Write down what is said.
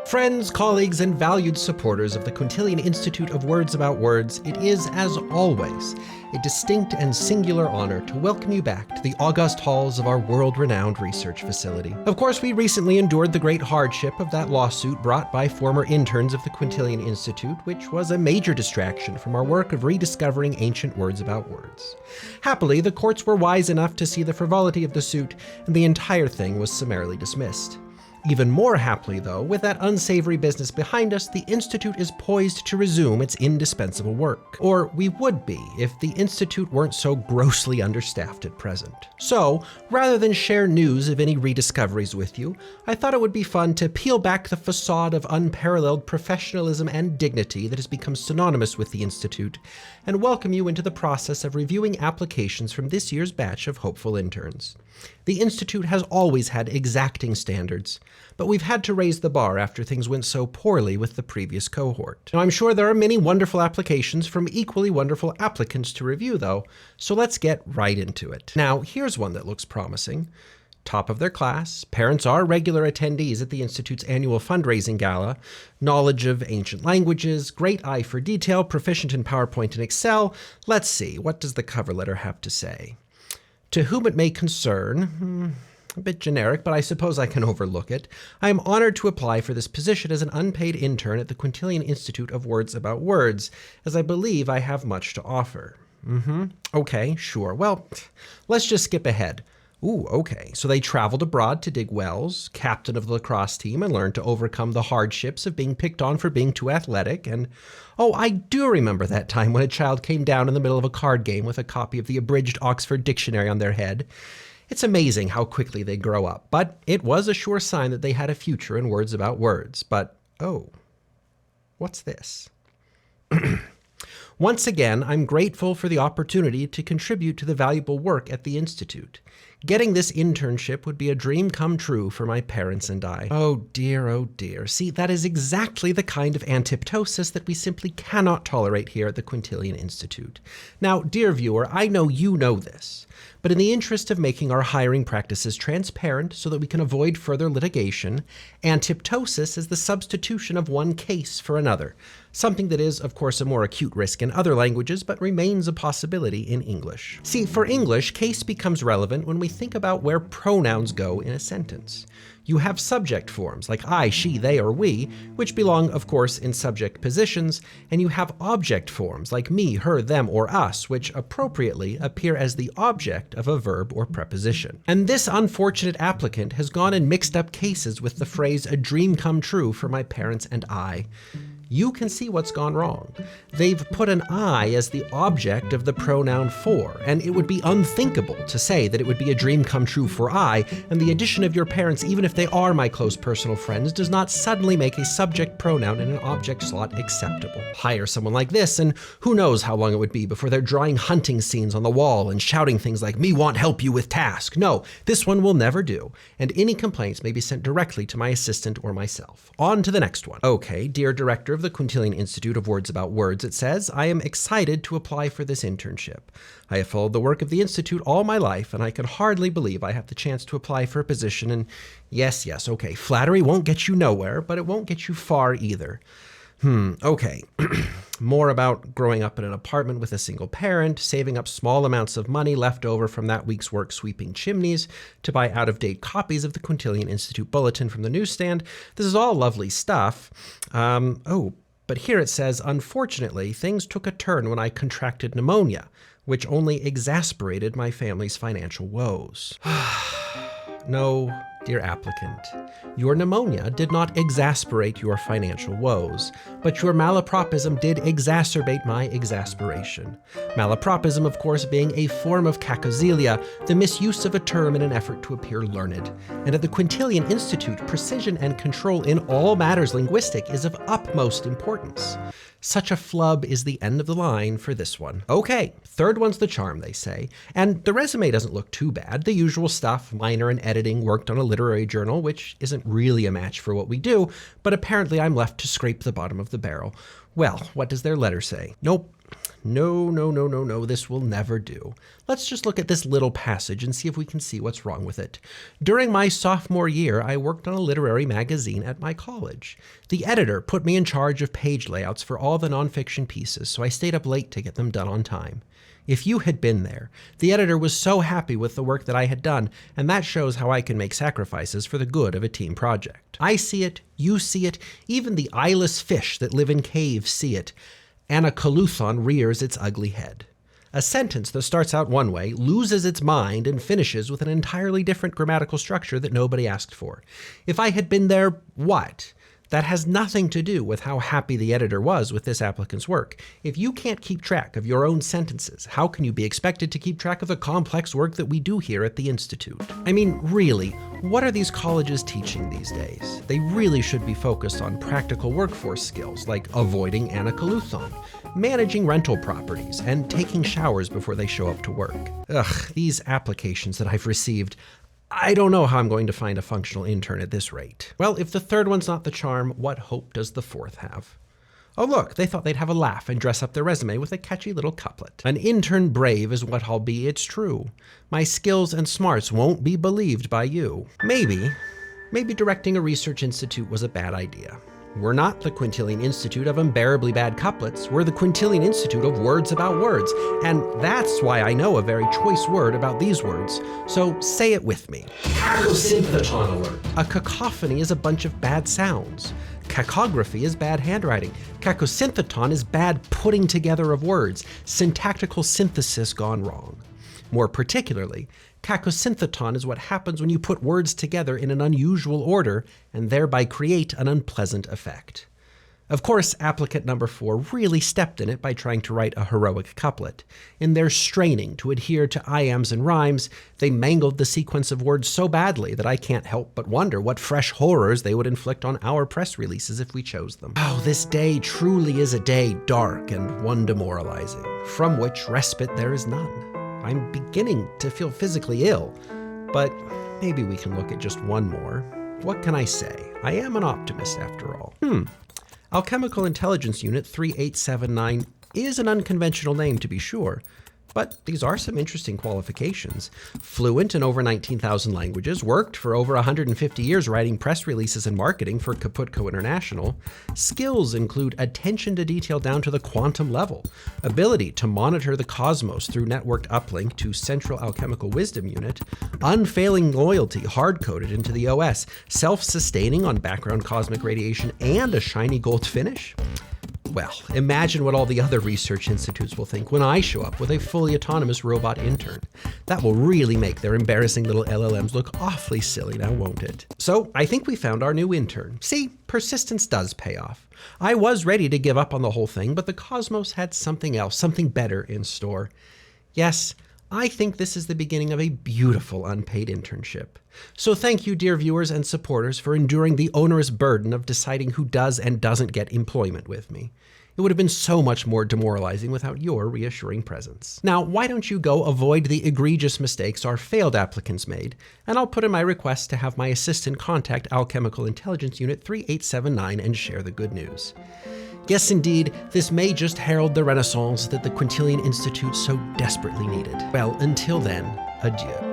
Friends, colleagues, and valued supporters of the Quintilian Institute of Words About Words, it is, as always, a distinct and singular honor to welcome you back to the august halls of our world-renowned research facility. Of course, we recently endured the great hardship of that lawsuit brought by former interns of the Quintilian Institute, which was a major distraction from our work of rediscovering ancient words about words. Happily, the courts were wise enough to see the frivolity of the suit, and the entire thing was summarily dismissed. Even more happily, though, with that unsavory business behind us, the Institute is poised to resume its indispensable work. Or we would be if the Institute weren't so grossly understaffed at present. So, rather than share news of any rediscoveries with you, I thought it would be fun to peel back the facade of unparalleled professionalism and dignity that has become synonymous with the Institute, and welcome you into the process of reviewing applications from this year's batch of hopeful interns. The Institute has always had exacting standards, but we've had to raise the bar after things went so poorly with the previous cohort. Now, I'm sure there are many wonderful applications from equally wonderful applicants to review, though, so let's get right into it. Now, here's one that looks promising. Top of their class, parents are regular attendees at the Institute's annual fundraising gala, knowledge of ancient languages, great eye for detail, proficient in PowerPoint and Excel. Let's see, what does the cover letter have to say? To whom it may concern, a bit generic, but I suppose I can overlook it. I am honored to apply for this position as an unpaid intern at the Quintilian Institute of Words About Words, as I believe I have much to offer. Okay, sure. Well, let's just skip ahead. Ooh, okay. So they traveled abroad to dig wells, captain of the lacrosse team, and learned to overcome the hardships of being picked on for being too athletic. And, oh, I do remember that time when a child came down in the middle of a card game with a copy of the abridged Oxford Dictionary on their head. It's amazing how quickly they grow up, but it was a sure sign that they had a future in words about words. But, oh, what's this? Once again, I'm grateful for the opportunity to contribute to the valuable work at the Institute. Getting this internship would be a dream come true for my parents and I. Oh dear, oh dear. See, that is exactly the kind of apoptosis that we simply cannot tolerate here at the Quintilian Institute. Now, dear viewer, I know you know this, but in the interest of making our hiring practices transparent so that we can avoid further litigation, apoptosis is the substitution of one case for another, something that is, of course, a more acute risk in other languages, but remains a possibility in English. See, for English, case becomes relevant when we think about where pronouns go in a sentence. You have subject forms like I, she, they, or we, which belong, of course, in subject positions, and you have object forms like me, her, them, or us, which appropriately appear as the object of a verb or preposition. And this unfortunate applicant has gone and mixed up cases with the phrase, a dream come true for my parents and I. You can see what's gone wrong. They've put an I as the object of the pronoun for, and it would be unthinkable to say that it would be a dream come true for I, and the addition of your parents, even if they are my close personal friends, does not suddenly make a subject pronoun in an object slot acceptable. Hire someone like this, and who knows how long it would be before they're drawing hunting scenes on the wall and shouting things like, me want help you with task. No, this one will never do, and any complaints may be sent directly to my assistant or myself. On to the next one. Okay, dear director of the Quintilian Institute of Words About Words, it says, I am excited to apply for this internship. I have followed the work of the Institute all my life, and I can hardly believe I have the chance to apply for a position, and yes, okay, flattery won't get you nowhere, but it won't get you far either. Okay. More about growing up in an apartment with a single parent, saving up small amounts of money left over from that week's work sweeping chimneys to buy out-of-date copies of the Quintilian Institute Bulletin from the newsstand. This is all lovely stuff. But here it says, unfortunately, things took a turn when I contracted pneumonia, which only exasperated my family's financial woes. No, dear applicant, your pneumonia did not exasperate your financial woes, but your malapropism did exacerbate my exasperation. Malapropism, of course, being a form of cacosyntheton, the misuse of a term in an effort to appear learned. And at the Quintilian Institute, precision and control in all matters linguistic is of utmost importance. Such a flub is the end of the line for this one. Okay, third one's the charm, they say. And the resume doesn't look too bad. The usual stuff, minor in editing, worked on a literary journal, which isn't really a match for what we do, but apparently I'm left to scrape the bottom of the barrel. Well, what does their letter say? Nope, No, this will never do. Let's just look at this little passage and see if we can see what's wrong with it. During my sophomore year, I worked on a literary magazine at my college. The editor put me in charge of page layouts for all the nonfiction pieces, so I stayed up late to get them done on time. If you had been there, the editor was so happy with the work that I had done, and that shows how I can make sacrifices for the good of a team project. I see it, you see it, even the eyeless fish that live in caves see it. Anacoluthon rears its ugly head. A sentence that starts out one way, loses its mind, and finishes with an entirely different grammatical structure that nobody asked for. If I had been there, what? That has nothing to do with how happy the editor was with this applicant's work. If you can't keep track of your own sentences, how can you be expected to keep track of the complex work that we do here at the Institute? I mean, really, what are these colleges teaching these days? They really should be focused on practical workforce skills like avoiding anacoluthon, managing rental properties, and taking showers before they show up to work. Ugh, these applications that I've received, I don't know how I'm going to find a functional intern at this rate. Well, if the third one's not the charm, what hope does the fourth have? Oh look, they thought they'd have a laugh and dress up their resume with a catchy little couplet. An intern brave is what I'll be, it's true. My skills and smarts won't be believed by you. Maybe directing a research institute was a bad idea. We're not the Quintilian Institute of unbearably bad couplets. We're the Quintilian Institute of Words about Words. And that's why I know a very choice word about these words. So say it with me. Cacosyntheton alert. A cacophony is a bunch of bad sounds. Cacography is bad handwriting. Cacosyntheton is bad putting together of words. Syntactical synthesis gone wrong. More particularly, cacosyntheton is what happens when you put words together in an unusual order and thereby create an unpleasant effect. Of course, applicant number 4 really stepped in it by trying to write a heroic couplet. In their straining to adhere to iambs and rhymes, they mangled the sequence of words so badly that I can't help but wonder what fresh horrors they would inflict on our press releases if we chose them. Oh, this day truly is a day dark and one demoralizing, from which respite there is none. I'm beginning to feel physically ill, but maybe we can look at just one more. What can I say? I am an optimist after all. Alchemical Intelligence Unit 3879 is an unconventional name to be sure, but these are some interesting qualifications. Fluent in over 19,000 languages, worked for over 150 years writing press releases and marketing for Kaputko International. Skills include attention to detail down to the quantum level, ability to monitor the cosmos through networked uplink to Central Alchemical Wisdom Unit, unfailing loyalty hard-coded into the OS, self-sustaining on background cosmic radiation, and a shiny gold finish. Well, imagine what all the other research institutes will think when I show up with a fully autonomous robot intern. That will really make their embarrassing little LLMs look awfully silly now, won't it? So I think we found our new intern. See, persistence does pay off. I was ready to give up on the whole thing, but the cosmos had something else, something better in store. Yes, I think this is the beginning of a beautiful unpaid internship. So thank you, dear viewers and supporters, for enduring the onerous burden of deciding who does and doesn't get employment with me. It would have been so much more demoralizing without your reassuring presence. Now, why don't you go avoid the egregious mistakes our failed applicants made, and I'll put in my request to have my assistant contact Alchemical Intelligence Unit 3879 and share the good news. Yes, indeed, this may just herald the renaissance that the Quintilian Institute so desperately needed. Well, until then, adieu.